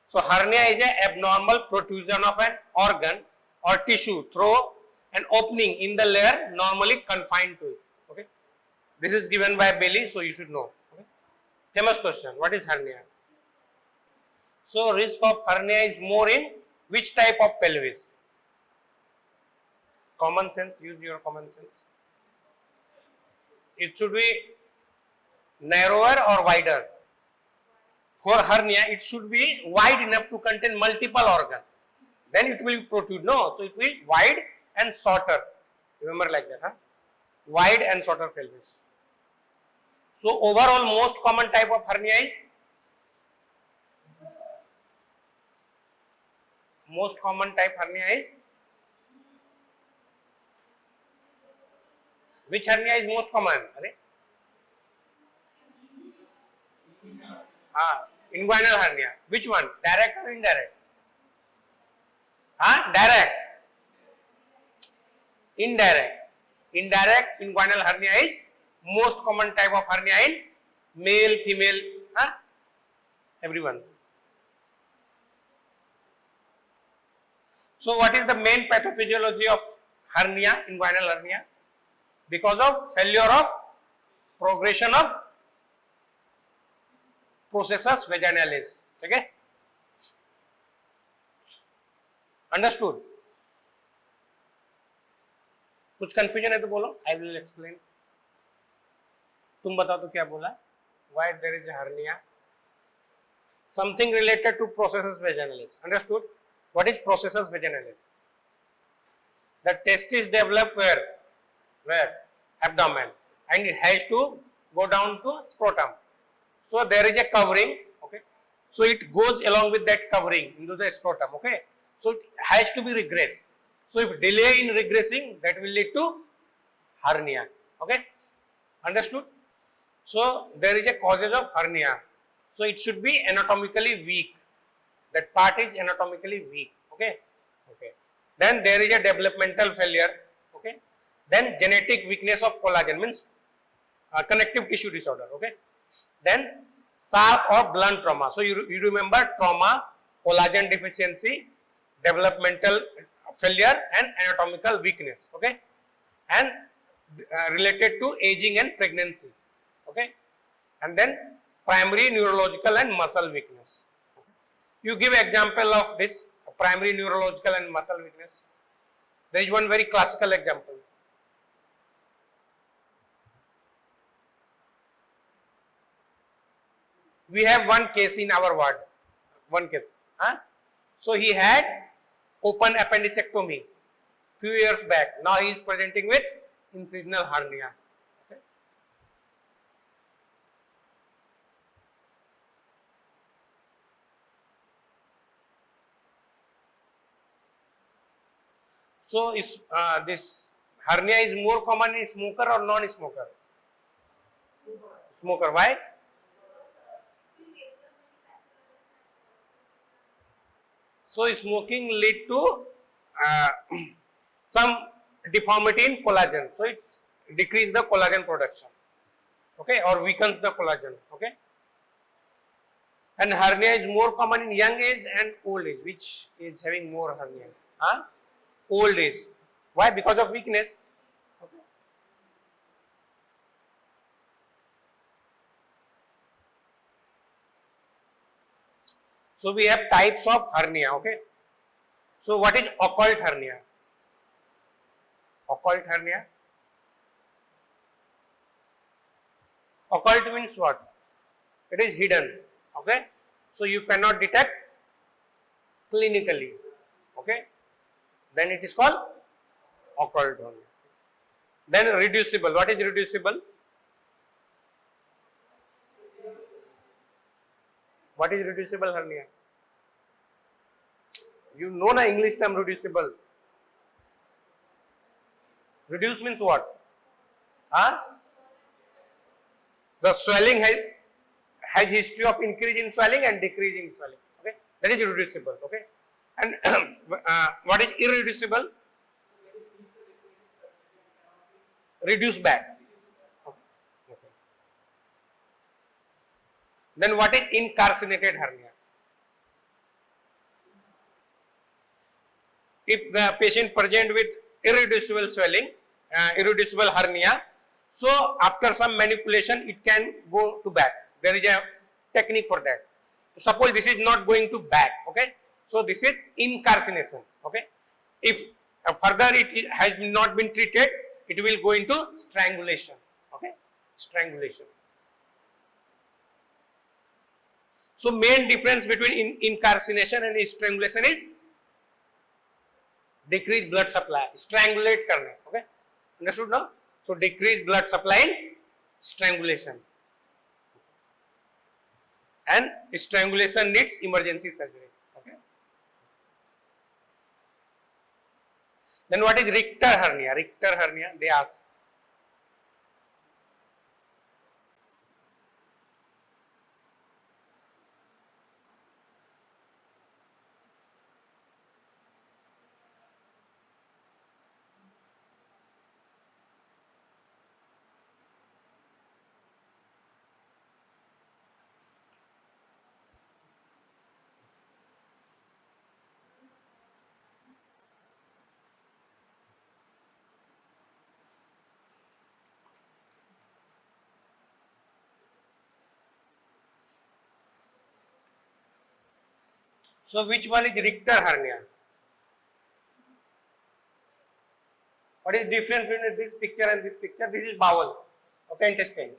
So hernia is an abnormal protrusion of an organ or tissue through an opening in the layer normally confined to it. Okay, this is given by Bailey, so you should know. Okay? Famous question: what is hernia? So risk of hernia is more in which type of pelvis? Common sense. Use your common sense. It should be narrower or wider. For hernia, it should be wide enough to contain multiple organs. Then it will protrude. No, so it will be wide and shorter. Remember like that, huh? Wide and shorter pelvis. So overall, most common type of hernia is most common type hernia is which hernia is most common? Inguinal hernia. Which one? Direct or indirect? Direct. Indirect. Indirect inguinal hernia is most common type of hernia in male, female, everyone. So what is the main pathophysiology of hernia, inguinal hernia? Because of failure of progression of processus vaginalis. Okay? Understood? कुछ confusion है तो बोलो, I will explain. तुम बताओ तो क्या बोला? Why there is a hernia? Something related to processus vaginalis. Understood? What is processus vaginalis? The testis develop where? Where? Abdomen, and it has to go down to scrotum. So there is a covering. Okay. So it goes along with that covering into the scrotum. Okay. So it has to be regress. So if delay in regressing, that will lead to hernia. Okay. Understood? So there is a causes of hernia. So it should be anatomically weak. That part is anatomically weak. Okay. Okay. Then there is a developmental failure. Okay. Then genetic weakness of collagen, means connective tissue disorder. Okay. Then sharp or blunt trauma. So you remember trauma, collagen deficiency, developmental failure, and anatomical weakness. Okay. And related to aging and pregnancy. Okay. And then primary neurological and muscle weakness. Okay. You give example of this primary neurological and muscle weakness. There is one very classical example. We have one case in our ward. One case. So he had open appendicectomy few years back. Now he is presenting with incisional hernia. Okay. So this hernia is more common in smoker or non-smoker? Smoker. Why? So smoking lead to some deformity in collagen. So it decrease the collagen production. Okay, or weakens the collagen. Okay. And hernia is more common in young age and old age. Which is having more hernia? Old age. Why? Because of weakness. Okay. So we have types of hernia. Okay. So what is occult hernia? Occult hernia. Occult means what? It is hidden. Okay. So you cannot detect clinically. Okay. Then it is called occult hernia. Then reducible. What is reducible? What is reducible hernia? You know na English term reducible. Reduce means what? The swelling has history of increase in swelling and decrease in swelling. Okay, that is reducible. Okay, and what is irreducible? Reduce back. Okay. Then what is incarcinated hernia? if the patient present with irreducible swelling, irreducible hernia, so after some manipulation it can go to back. There is a technique for that. Suppose this is not going to back, okay, so this is incarcination, okay. If further it has not been treated, it will go into strangulation, okay, strangulation. So main difference between incarcination and strangulation is decreased blood supply, strangulate karna, okay, understood now? So decreased blood supply in strangulation, and strangulation needs emergency surgery, okay. Then what is Richter hernia? Richter hernia, they ask. So which one is Richter hernia? What is the difference between this picture and this picture? This is bowel, okay, intestine.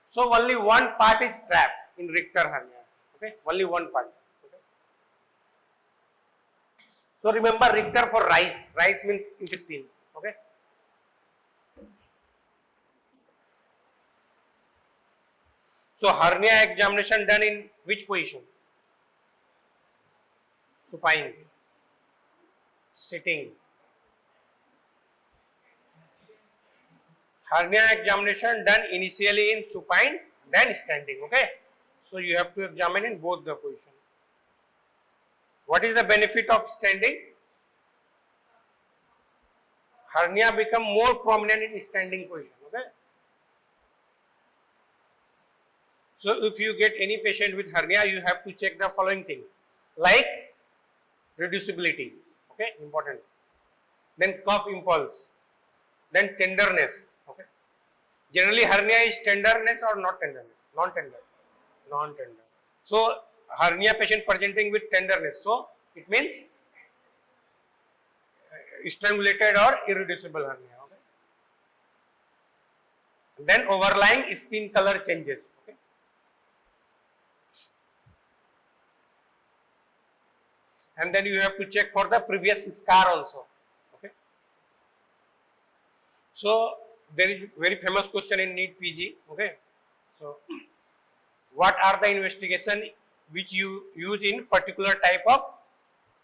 So only one part is trapped in Richter hernia, okay, only one part. Okay. So remember Richter for rice, rice means intestine, okay. So hernia examination done in which position? Supine, sitting. Hernia examination done initially in supine, then standing, okay. So you have to examine in both the position. What is the benefit of standing? Hernia become more prominent in standing position, okay. So if you get any patient with hernia, you have to check the following things, like reducibility, okay, important. Then cough impulse, then tenderness, okay. Generally hernia is tenderness or not tenderness? Non-tender, non-tender. So hernia patient presenting with tenderness, so it means strangulated or irreducible hernia, okay. Then overlying skin color changes, okay. And then you have to check for the previous scar also, okay. So there is very famous question in NEET PG, okay. So what are the investigation which you use in particular type of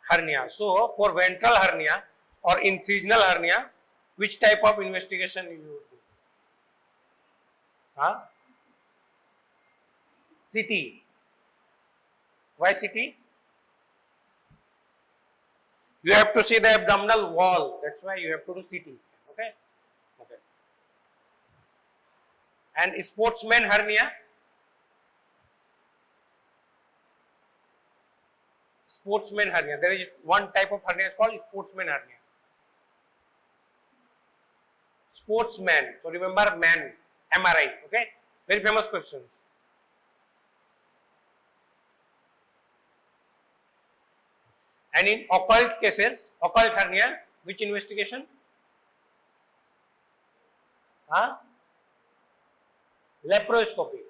hernia? So for ventral hernia or incisional hernia, which type of investigation you do? CT. Why CT? You have to see the abdominal wall. That's why you have to do CT. Okay. Okay. And sportsman hernia. Sportsman hernia. There is one type of hernia is called sportsman hernia. Sportsman. So remember man. MRI. Okay. Very famous questions. And in occult cases, occult hernia, which investigation? Laparoscopy.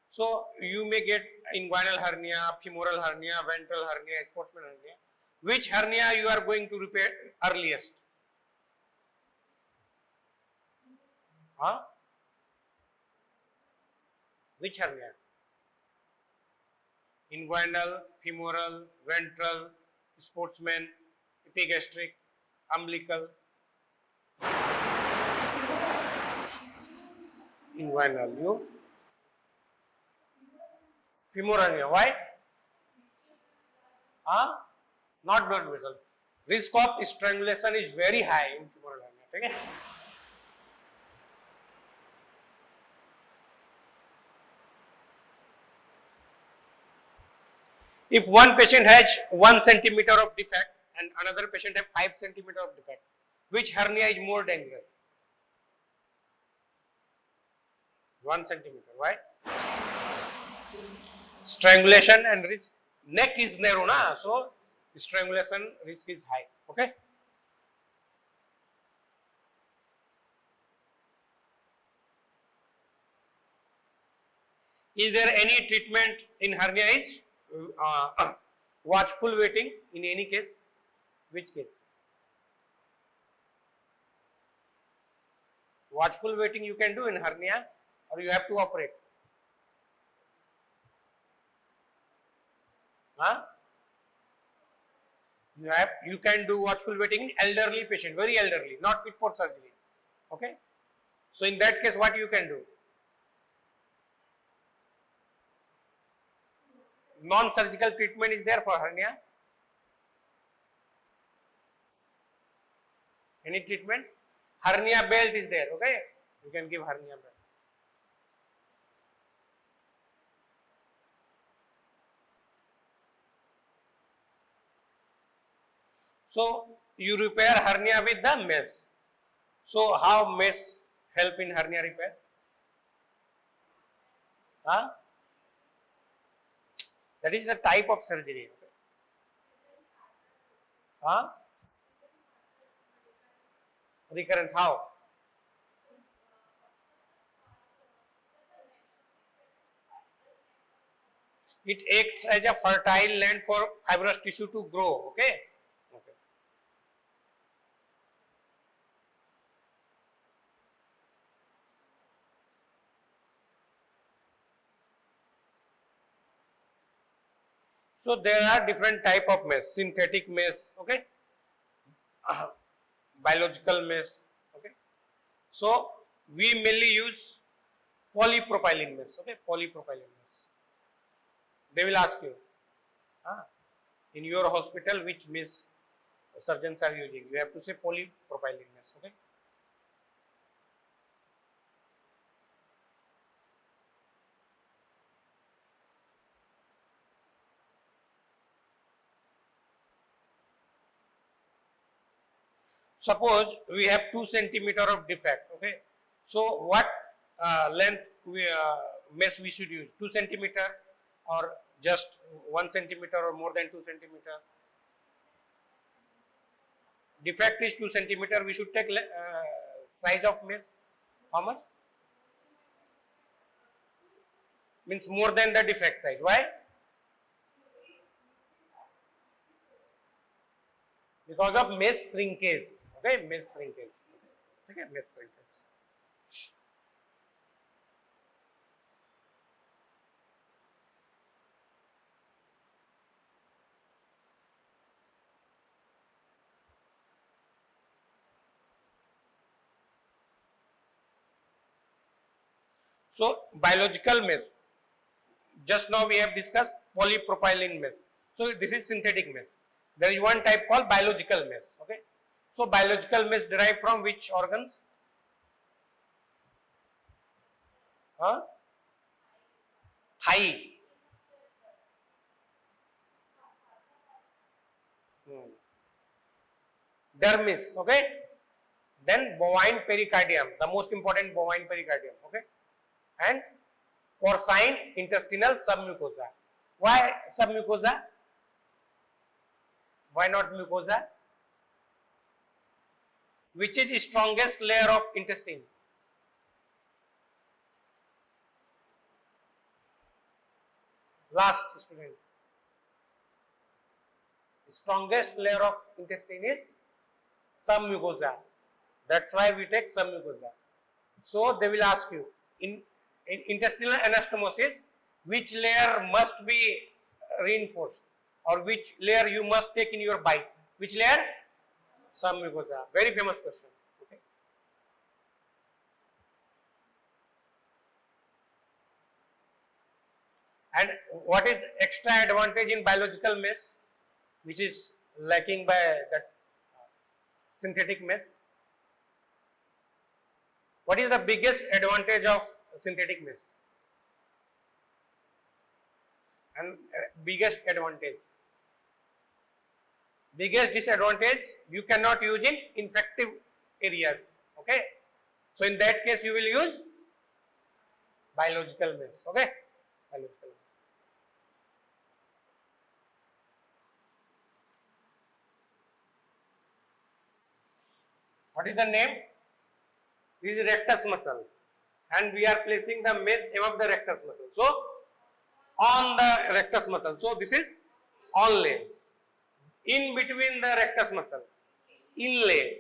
So you may get inguinal hernia, femoral hernia, ventral hernia, sportsman hernia. Which hernia you are going to repair earliest? Which hernia? Inguinal, femoral, ventral, sportsman, epigastric, umbilical. Inguinal. You? Femoral hernia. Why? Not blood vessel. Risk of strangulation is very high in femoral hernia. ठीक है. If one patient has 1 centimeter of defect and another patient has 5 centimeter of defect, which hernia is more dangerous? 1 centimeter. Why? Strangulation and risk. Neck is narrow, na? So strangulation risk is high. Okay. Is there any treatment in hernia is watchful waiting in any case? Which case? Watchful waiting you can do in hernia, or you have to operate? Huh? You can do watchful waiting in elderly patient, very elderly, not fit for surgery. Okay. So in that case, what you can do? Non-surgical treatment is there for hernia. Any treatment? Hernia belt is there. Okay, you can give hernia belt. So you repair hernia with the mesh. So how mesh help in hernia repair? Huh? That is the type of surgery. Huh? Recurrence, how? It acts as a fertile land for fibrous tissue to grow. Okay. Okay. So there are different type of mesh, synthetic mesh, okay, biological mesh, okay. So we mainly use polypropylene mesh, okay, polypropylene mesh. They will ask you, in your hospital which mesh surgeons are using. You have to say polypropylene mesh, okay. Suppose we have 2 centimeter of defect, okay. So what length mesh we should use? 2 centimeter or just 1 centimeter or more than 2 centimeter? Defect is 2 centimeter. We should take size of mesh. How much? Means more than the defect size. Why? Because of mesh shrinkage. Okay, mesh shrinkage. Okay, mesh shrinkage. So biological mesh. Just now we have discussed polypropylene mesh. So this is synthetic mesh. There is one type called biological mesh. Okay. So biological mesh derived from which organs? Huh? Thigh. Dermis. Okay. Then bovine pericardium, the most important bovine pericardium. Okay. And porcine intestinal submucosa. Why submucosa? Why not mucosa? Which is the strongest layer of intestine? Last student. The strongest layer of intestine is submucosa. That's why we take submucosa. So they will ask you in intestinal anastomosis, which layer must be reinforced, or which layer you must take in your bite? Which layer? Submucosa. Very famous question. Okay. And what is extra advantage in biological mesh, which is lacking by that synthetic mesh? What is the biggest advantage of synthetic mesh? And biggest advantage. Biggest disadvantage, you cannot use in infective areas. Okay. So in that case, you will use biological mesh. Okay. Biological mesh. What is the name? This is rectus muscle, and we are placing the mesh above the rectus muscle. So on the rectus muscle. So this is onlay. In between the rectus muscle, inlay.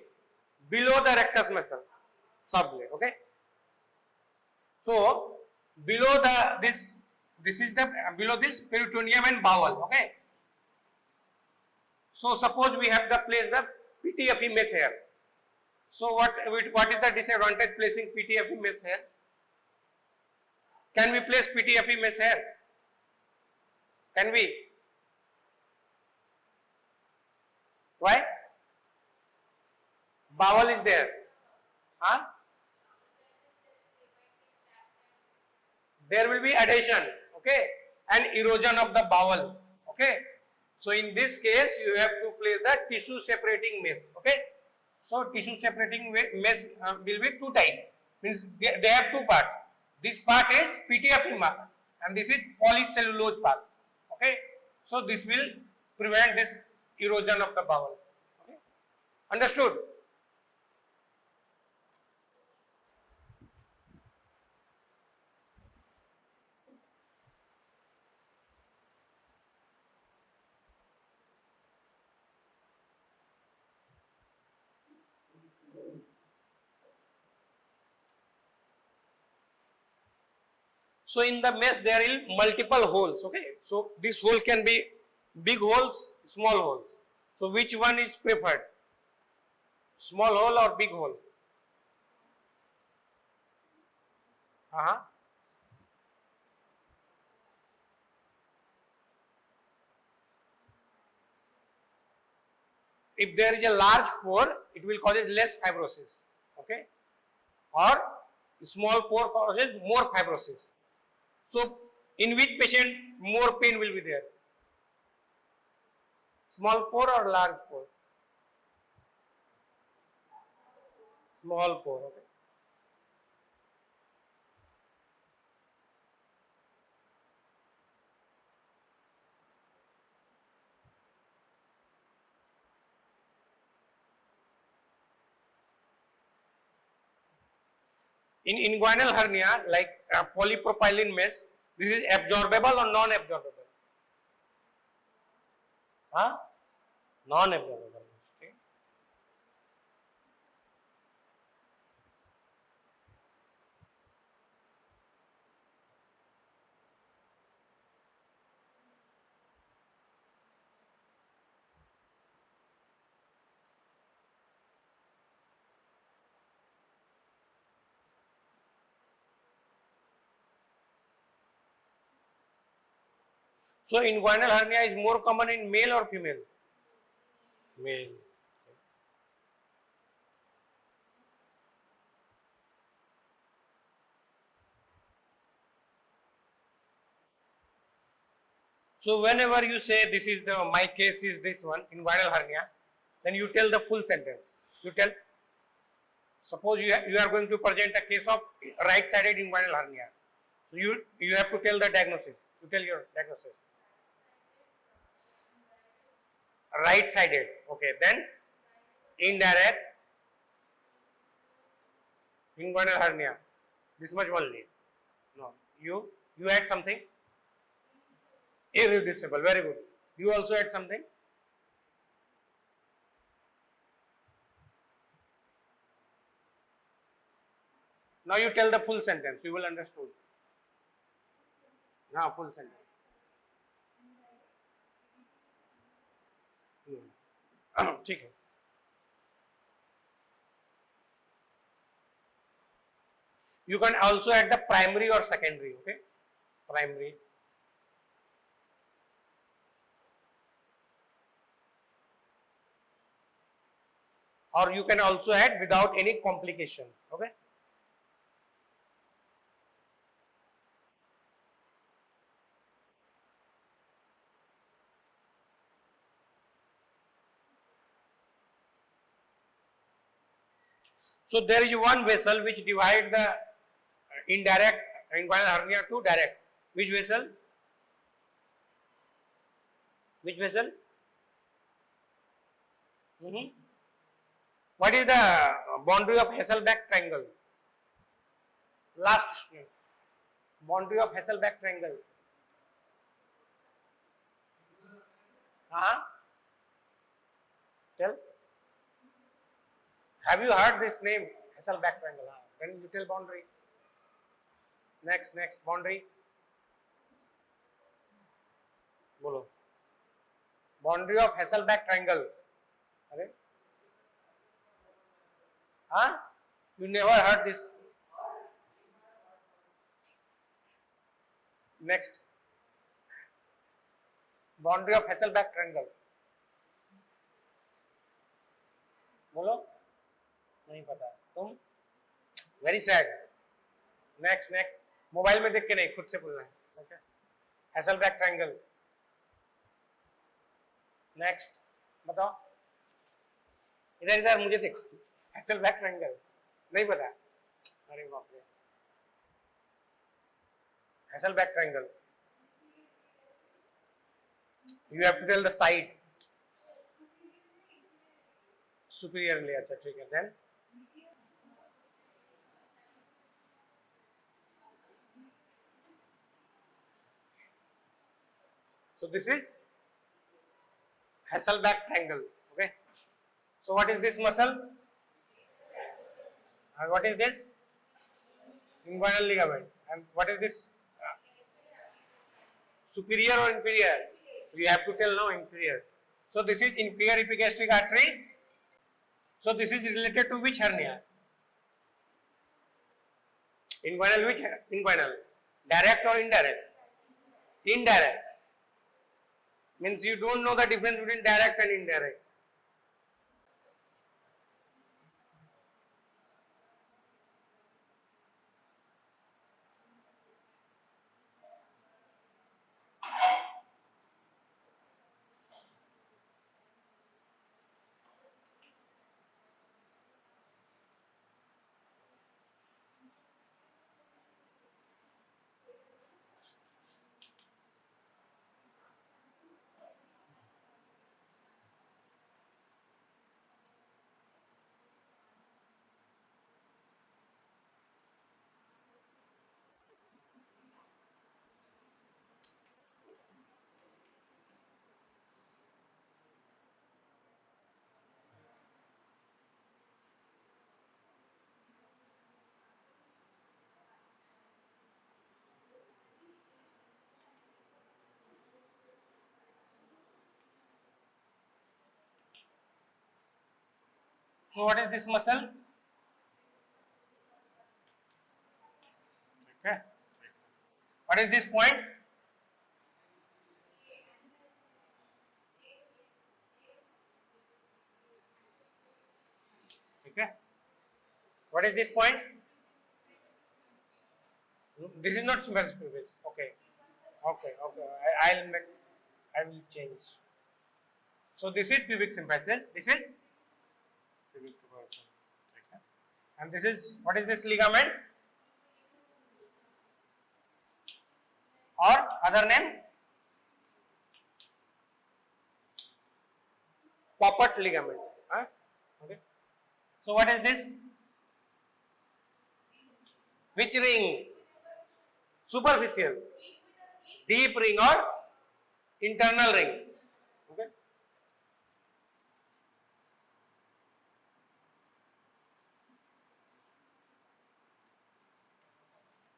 Below the rectus muscle, sublay. Okay. So below the this is the below this peritoneum and bowel. Okay. So suppose we have the place the PTFE mesh here. So what is the disadvantage placing PTFE mesh here? Can we place PTFE mesh here? Can we? Why? Bowel is there. Huh? There will be adhesion, okay, and erosion of the bowel, okay. So in this case, you have to place the tissue separating mesh, okay. So tissue separating mesh will be two types. Means they have two parts. This part is PTFE mark, and this is polycellulose part, okay. So this will prevent this erosion of the bowel. Okay. Understood? So in the mesh there are multiple holes, okay. So this hole can be big holes, small holes. So which one is preferred? Small hole or big hole? If there is a large pore, it will cause less fibrosis, okay, or small pore causes more fibrosis. So in which patient more pain will be there? Small pore or large pore? Small pore, okay. In inguinal hernia, like polypropylene mesh, this is absorbable or non-absorbable? Huh? Non-absorbable. Okay. So inguinal hernia is more common in male or female? Male. So whenever you say this is my case is this one, inguinal hernia, then you tell the full sentence. You tell, suppose you are going to present a case of right-sided inguinal hernia. So you have to tell the diagnosis. You tell your diagnosis. Right-sided. Okay. Then indirect inguinal hernia. This much only. No. You add something. Irreducible. Very good. You also add something. Now you tell the full sentence. You will understand. हाँ, full sentence. ठीक है. You can also add the primary or secondary. Okay, primary. Or you can also add without any complication. Okay. So there is one vessel which divide the indirect inguinal hernia to direct. Which vessel? Which vessel? What is the boundary of Hasselbalch triangle? Last student. Boundary of Hasselbalch triangle. Tell. Have you heard this name? Hasselbalch triangle. Then you tell boundary. Next boundary. Bolo. Boundary of Hasselbalch triangle. Are? You never heard this. Next. Boundary of Hasselbalch triangle. बोलो नहीं पता तुम very sad next mobile में देख के नहीं खुद से बोलना है ठीक है हैसलबैक ट्रायंगल नेक्स्ट बताओ इधर मुझे देखो हैसलबैक ट्रायंगल नहीं पता अरे बाप रे हैसलबैक triangle you have to tell the side superiorly अच्छा ठीक है then so this is Hasselbalch triangle okay so what is this muscle and what is this inguinal ligament and what is this superior or inferior you have to tell now inferior so this is inferior epigastric artery so this is related to which hernia inguinal which inguinal direct or indirect means you don't know the difference between direct and indirect so what is this muscle okay what is this point okay what is this point this is not symphysis pubis okay I will change so this is pubic symphysis this is pubic tubercle okay. And this is what is this ligament or other name Poppert ligament okay so what is this which ring superficial deep ring or internal ring okay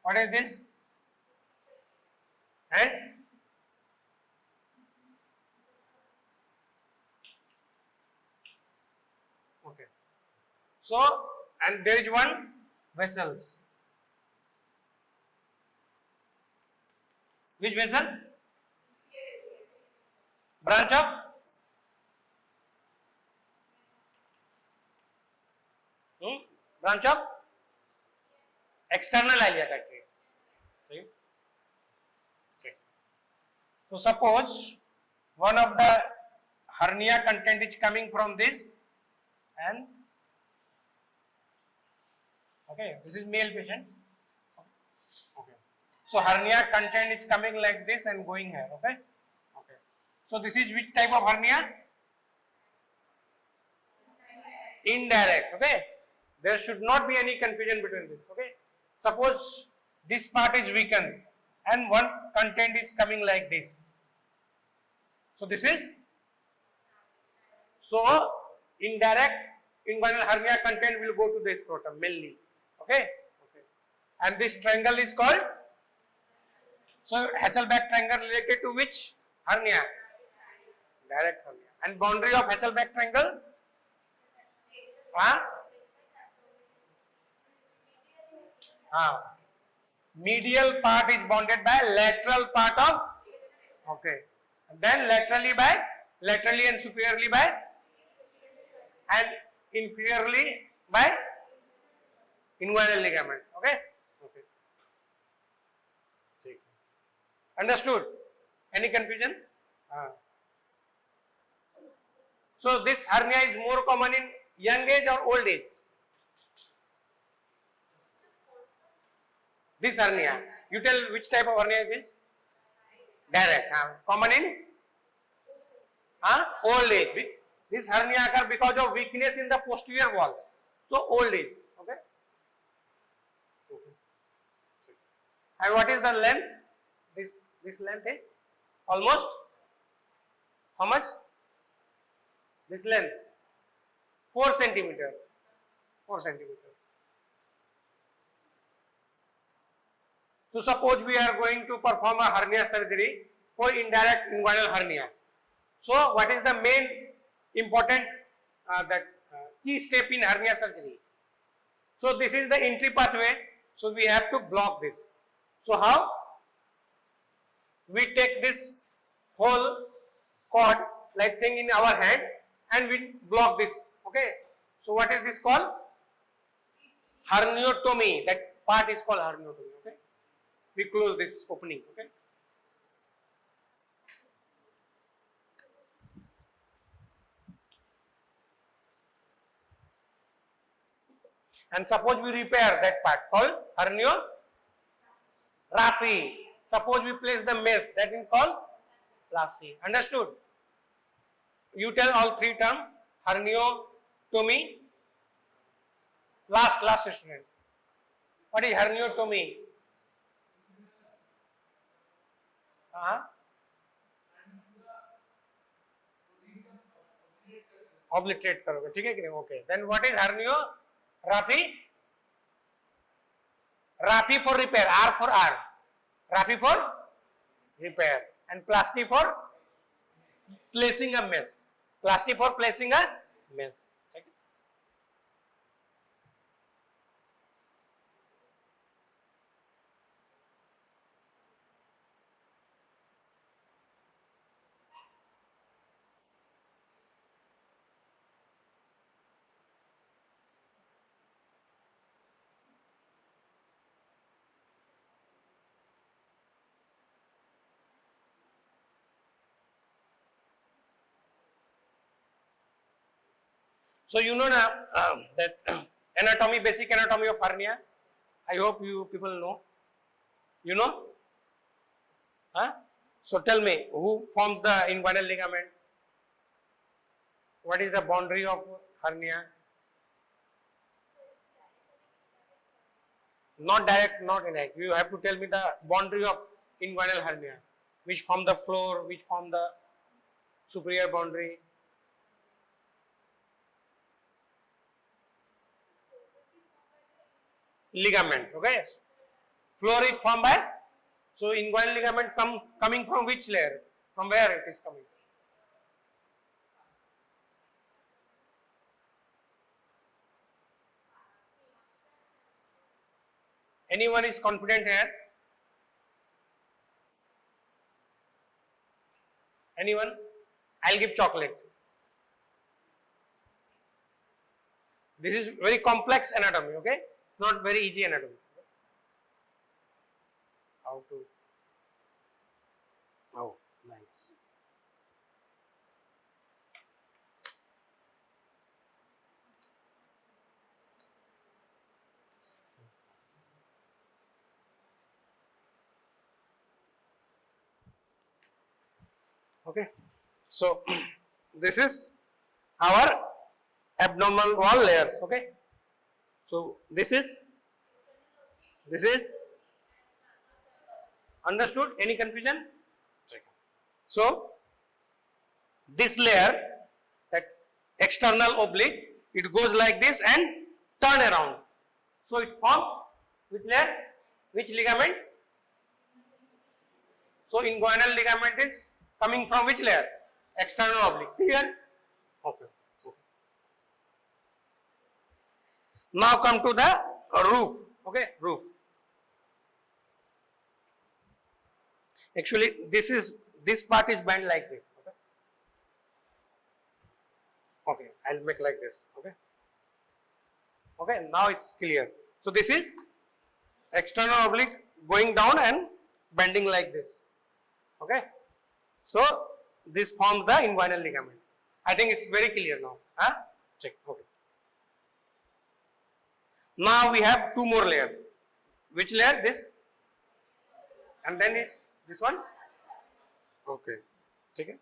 what is this and okay so and there is one vessels which vessel branch of branch of external iliac artery okay so suppose one of the hernia content is coming from this and Okay, this is male patient. Okay. So hernia content is coming like this and going here. Okay. Okay. So this is which type of hernia? Indirect. Okay. There should not be any confusion between this. Okay. Suppose this part is weakened and one content is coming like this. So this is indirect inguinal hernia content will go to the scrotum mainly. Okay. Okay. And this triangle is called. So Hasselbalch triangle related to which hernia? Direct hernia. And boundary of Hasselbalch triangle? Medial part is bounded by lateral part of. Okay. Then laterally and superiorly by, and inferiorly by inguinal ligament. Okay. Okay. Understood? Any confusion? So this hernia is more common in young age or old age? This hernia. You tell which type of hernia is this? Direct. Common in old age. This hernia occurs because of weakness in the posterior wall. So old age. Okay. And what is the length? This length is almost how much? This length 4 centimeter. 4 centimeter. So suppose we are going to perform a hernia surgery for indirect inguinal hernia. So what is the main important key step in hernia surgery? So this is the entry pathway. So we have to block this. So how? We take this whole cord like thing in our hand and we block this. Okay. So what is this called? Herniotomy. That part is called herniotomy. Okay. We close this opening. Okay. And suppose we repair that part called herniorrhaphy. Suppose we place the mesh, that is called plasty. Understood? You tell all three terms. Herniotomy. Last student. What is herniotomy? Obliterate करोगे, ठीक है कि नहीं? Okay. Then what is hernio-rhaphy? Rhaphy for repair. R for R. Rhaphy for repair. And plasty for placing a mesh. Plasty for placing a mesh. So you know now that anatomy, basic anatomy of hernia. I hope you people know. You know? So tell me, who forms the inguinal ligament? What is the boundary of hernia? Not direct, not indirect. You have to tell me the boundary of inguinal hernia. Which form the floor, which form the superior boundary. Ligament, okay? Floor is formed by, so inguinal ligament coming from which layer? From where it is coming? Anyone is confident here? Anyone? I'll give chocolate. This is very complex anatomy, okay? It's not very easy anatomy. How to? Oh, nice. Okay, so this is our abnormal wall layers. Okay, so this is understood. Any confusion? So this layer, that external oblique, it goes like this and turn around. So it forms which layer? Which ligament? So inguinal ligament is coming from which layer? External oblique. Clear? Okay. Now come to the roof. Okay, roof. Actually, this part is bent like this. Okay. Okay, I'll make like this. Okay. Okay, now it's clear. So this is external oblique going down and bending like this. Okay. So this forms the inguinal ligament. I think it's very clear now. Huh? Check. Okay. Now we have two more layers. Which layer? This. And then is this one. Okay. Okay.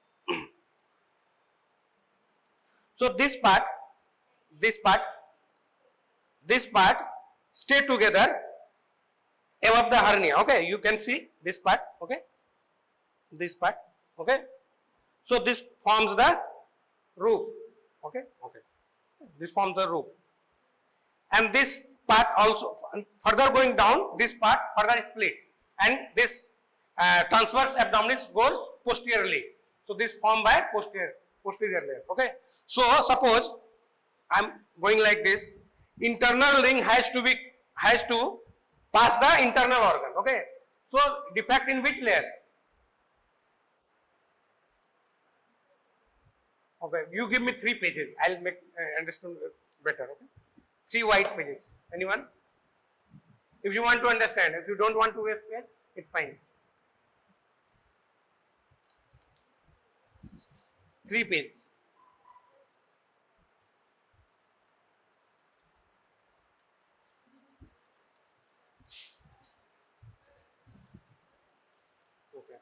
So this part stay together above the hernia. Okay, you can see this part. Okay, this part. Okay, so this forms the roof. Okay, okay, this forms the roof, and this part also further going down. This part further split, and this transverse abdominis goes posteriorly. So this formed by posterior layer. Okay, so suppose I am going like this. Internal ring has to pass the internal organ. Okay, so defect in which layer? Okay, you give me 3 pages. I'll make understand better. Okay, 3 white pages. Anyone? If you want to understand, if you don't want to waste space, it's fine. 3 pages. Okay.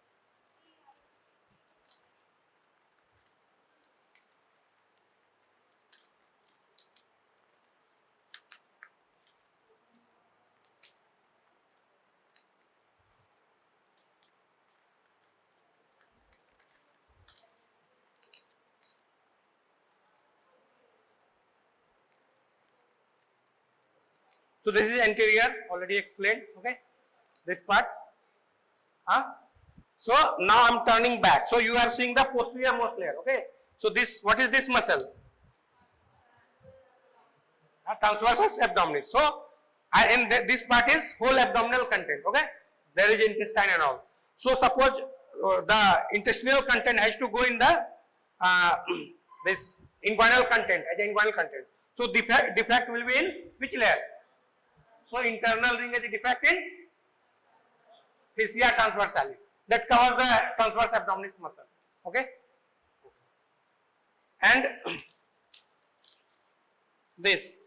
So this is anterior, already explained. Okay, this part. So now I'm turning back. So you are seeing the posterior most layer. Okay. So this, what is this muscle? Transversus abdominis. So and this part is whole abdominal content. Okay. There is intestine and all. So suppose the intestinal content has to go in the this inguinal content as inguinal content. So defect will be in which layer? So internal ring is a defect in fascia transversalis, that covers the transverse abdominis muscle. Okay, and this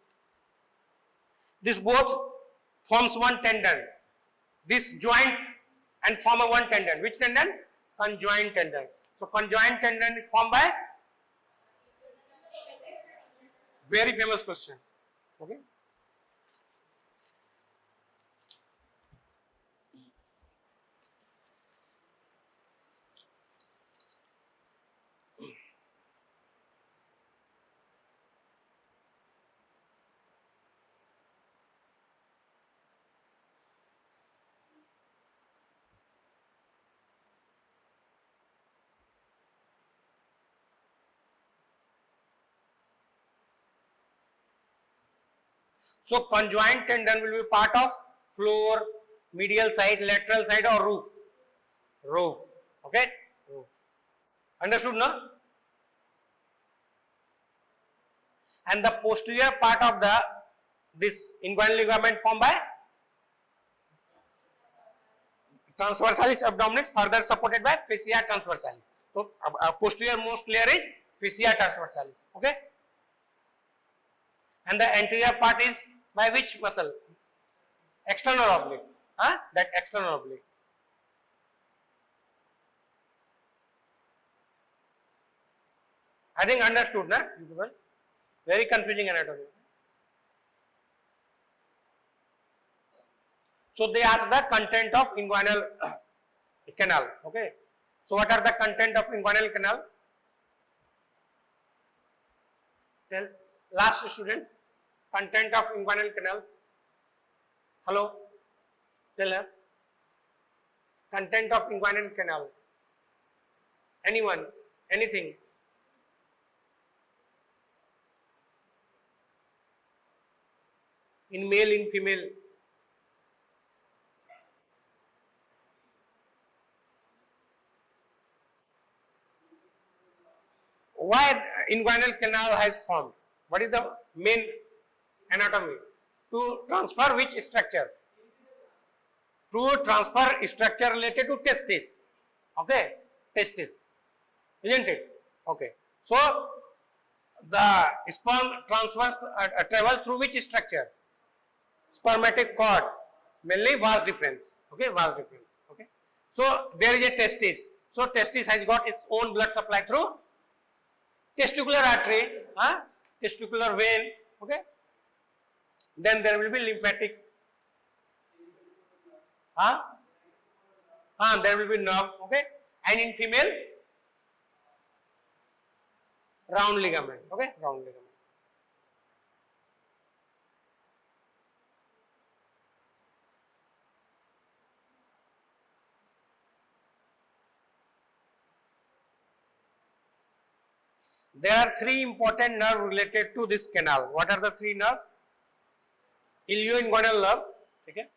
both forms one tendon. This joint and form a one tendon. Which tendon? Conjoint tendon. So conjoint tendon is formed by, very famous question. Okay. So conjoint tendon will be part of floor, medial side, lateral side, or roof. Roof. Okay. Roof. Understood, no? And the posterior part of this inguinal ligament formed by transversalis abdominis, further supported by fascia transversalis. So posterior most layer is fascia transversalis. Okay. And the anterior part is by which muscle? External oblique. That external oblique. I think understood, na? You people? Very confusing anatomy. So they ask the content of inguinal canal. Okay. So what are the content of inguinal canal? Tell last student. Content of inguinal canal. Hello. Tell her. Content of inguinal canal. Anyone? Anything? In male, in female. Why inguinal canal has formed? What is the main anatomy? To transfer which structure? To transfer structure related to testis. Okay, testis, isn't it? Okay. So the sperm transfers travels through which structure? Spermatic cord, mainly vas deferens. Okay, vas deferens. Okay. So there is a testis. So testis has got its own blood supply through testicular artery, testicular vein. Okay. Then there will be lymphatics. There will be nerve. Okay. And in female, round ligament. Okay, round ligament. There are three important nerves related to this canal. What are the three nerves? Ilioinguinal nerve, okay,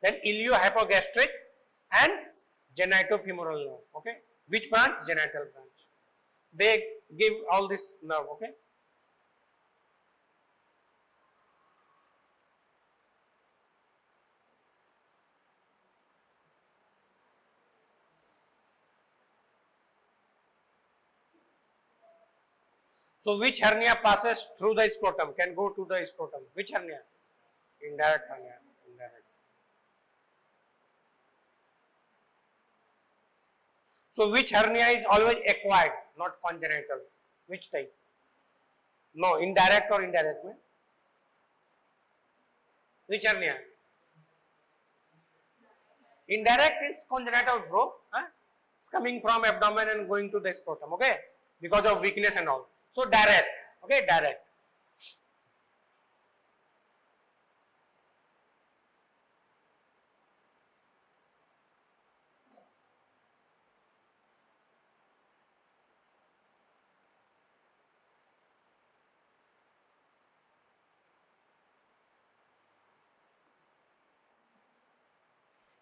then iliohypogastric and genitofemoral nerve. Okay, which branch? Genital branch. They give all this nerve. Okay. So which hernia passes through the scrotum? Can go to the scrotum. Which hernia? Indirect hernia. Indirect. So which hernia is always acquired, not congenital? Which type? No, indirect or indirect? Which hernia? Indirect is congenital, bro. It's coming from abdomen and going to the scrotum. Okay, because of weakness and all. So direct. Okay, direct.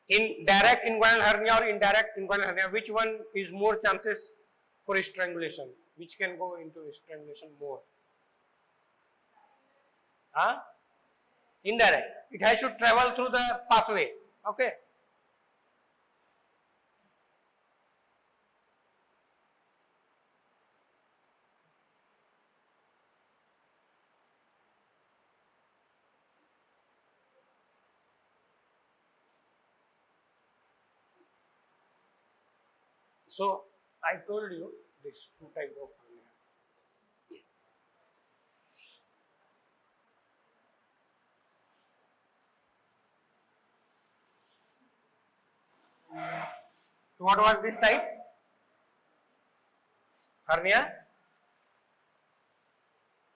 In direct inguinal hernia or indirect inguinal hernia, which one is more chances for strangulation? Which can go into strangulation more? Indirect. It has to travel through the pathway. Okay. So I told you this two type of hernia. So what was this type? Hernia.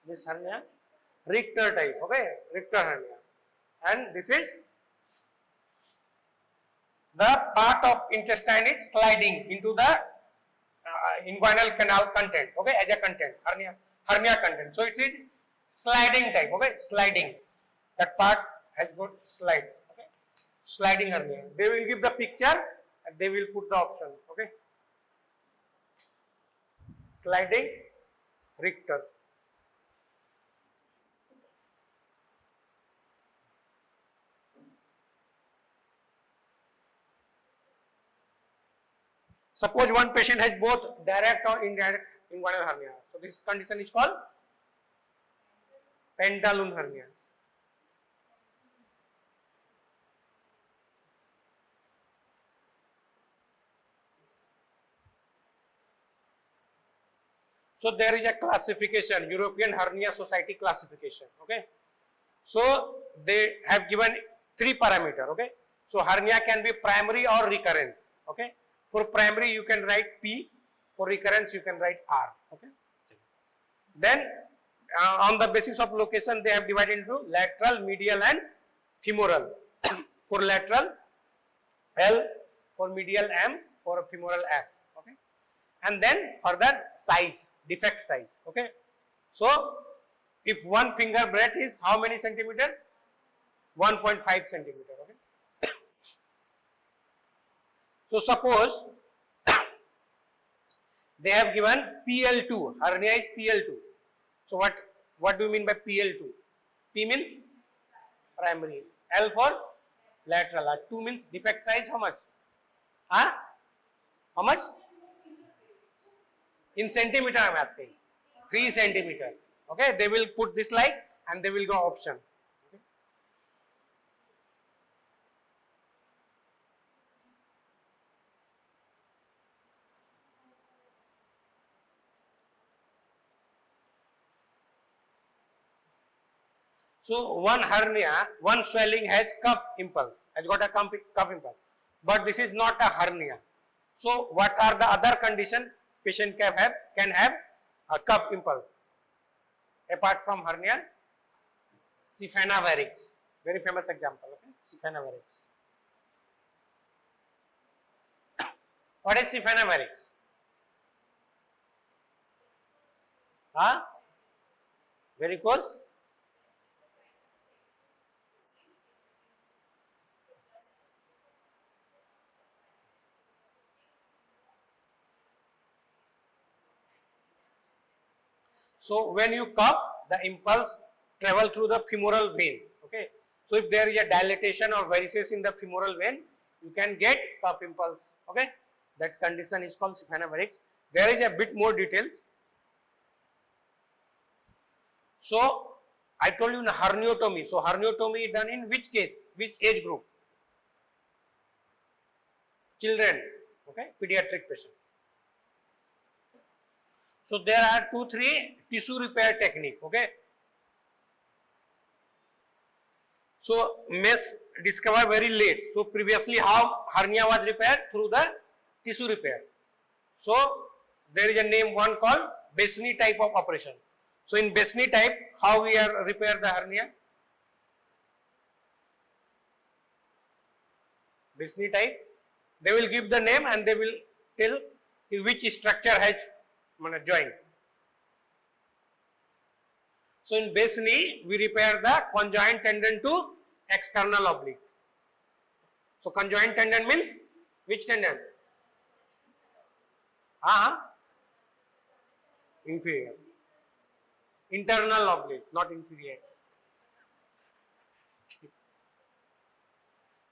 This hernia, Richter type. Okay, Richter hernia. And this is the part of intestine is sliding into the inguinal canal content. Okay, as a content, hernia content. So it is sliding type. Okay, sliding. That part has got slide. Okay, sliding hernia. They will give the picture and they will put the option. Okay, sliding Richter. Suppose one patient has both direct or indirect inguinal hernia. So this condition is called pantaloon hernia. So there is a classification, European Hernia Society classification. Okay. So they have given 3 parameter. Okay. So hernia can be primary or recurrence. Okay. For primary you can write P. For recurrence you can write R. Okay. Then on the basis of location they have divided into lateral, medial and femoral. For lateral L, for medial M, for femoral F. Okay. And then further size, defect size. Okay. So if one finger breadth is how many centimeter? 1.5 centimeter. Okay. So suppose they have given PL2, hernia is PL2. So what do you mean by PL2? P means primary, L for lateral, 2 means defect size how much? Huh? How much? In centimeter I am asking. 3 centimeter. Okay, they will put this like and they will go option. Okay. So one hernia, one swelling has cuff impulse, has got a cuff impulse, but this is not a hernia. So what are the other condition patient can have a cuff impulse? Apart from hernia, Siphanavarix, very famous example. Okay, Siphanavarix. What is Siphanavarix? Huh? Varicose. So when you cough, the impulse travel through the femoral vein. Okay. So if there is a dilatation or varices in the femoral vein, you can get cough impulse. Okay. That condition is called Siphanavarix. There is a bit more details. So I told you herniotomy. So herniotomy is done in which case? Which age group? Children. Okay. Pediatric patient. So there are 2-3 tissue repair technique. Okay. So mesh discovered very late. So previously how hernia was repaired? Through the tissue repair. So there is a name one called Besney type of operation. So in Besney type, how we are repair the hernia? Besney type, they will give the name and they will tell which structure has joint. So in Besney, we repair the conjoint tendon to external oblique. So conjoint tendon means which tendon? Inferior. Internal oblique, not inferior.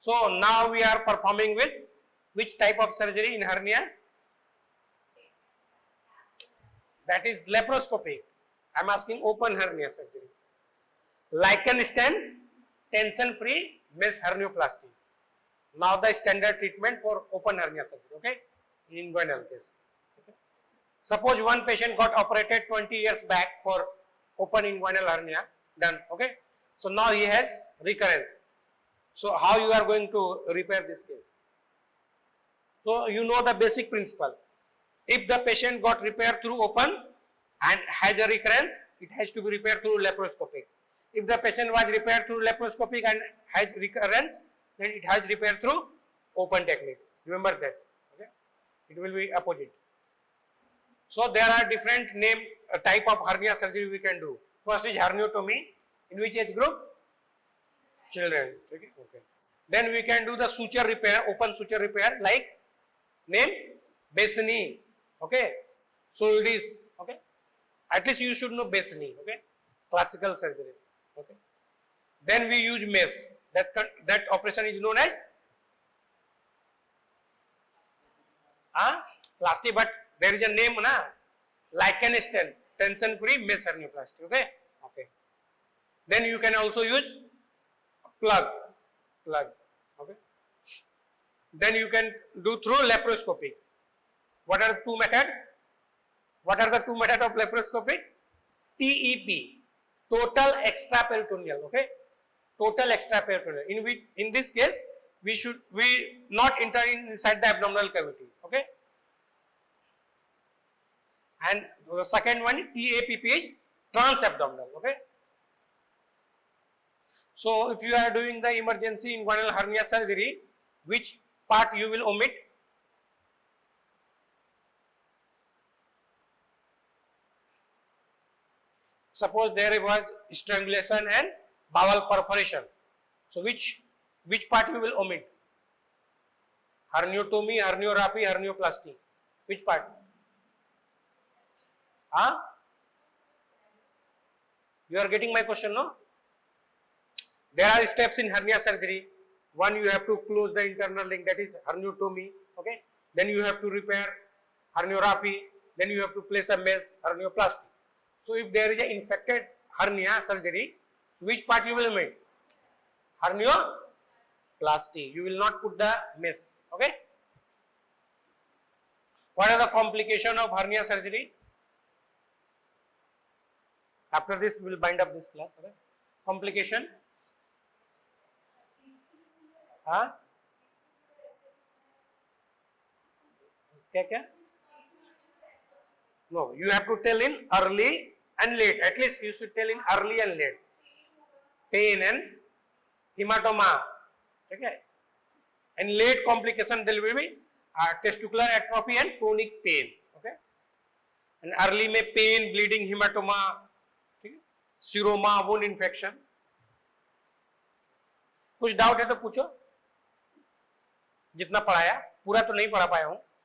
So now we are performing with which type of surgery in hernia? That is laparoscopic. I am asking open hernia surgery. Lichen stent, tension free mesh hernioplasty. Now the standard treatment for open hernia surgery. Okay, in inguinal case. Okay. Suppose one patient got operated 20 years back for open inguinal hernia done. Okay, so now he has recurrence. So how you are going to repair this case? So you know the basic principle. If the patient got repaired through open and has a recurrence, it has to be repaired through laparoscopic. If the patient was repaired through laparoscopic and has recurrence, then it has repaired through open technique. Remember that. Okay, it will be opposite. So there are different type of hernia surgery we can do. First is herniotomy. In which age group? Children. Okay. Okay. Then we can do the suture repair, open suture repair, like name Besney. Okay. Soldis. Okay. At least you should know Besney. Okay. Classical surgery. Okay. Then we use mesh. That operation is known as plasty, but there is a name, lichen stent, tension free mesh hernioplasty. Okay. Okay. Then you can also use plug. Okay. Then you can do through laparoscopic. What are the two methods? What are the two methods of laparoscopy? TEP, total extraperitoneal. Okay, total extraperitoneal. In this case, we not enter inside the abdominal cavity. Okay, and the second one TAPP is transabdominal. Okay, so if you are doing the emergency inguinal hernia surgery, which part you will omit? Suppose there was strangulation and bowel perforation. So which part you will omit? Herniotomy, herniorrhaphy, hernioplasty. Which part? Huh? You are getting my question, no? There are steps in hernia surgery. One, you have to close the internal link, that is herniotomy. Okay. Then you have to repair herniorrhaphy. Then you have to place a mesh, hernioplasty. So if there is an infected hernia surgery, which part you will omit? Hernioplasty. You will not put the mesh. Okay. What are the complications of hernia surgery? After this, we will bind up this class. Okay. Complication. हाँ क्या? No, you have to tell in early and late. At least you should tell in early and late. Pain and hematoma. Okay. And late complication there will be testicular atrophy and chronic pain. Okay. And early में pain, bleeding, hematoma, seroma, wound infection. कुछ doubt है तो पूछो. जितना पढ़ाया पूरा तो नहीं पढ़ा पाया हूं.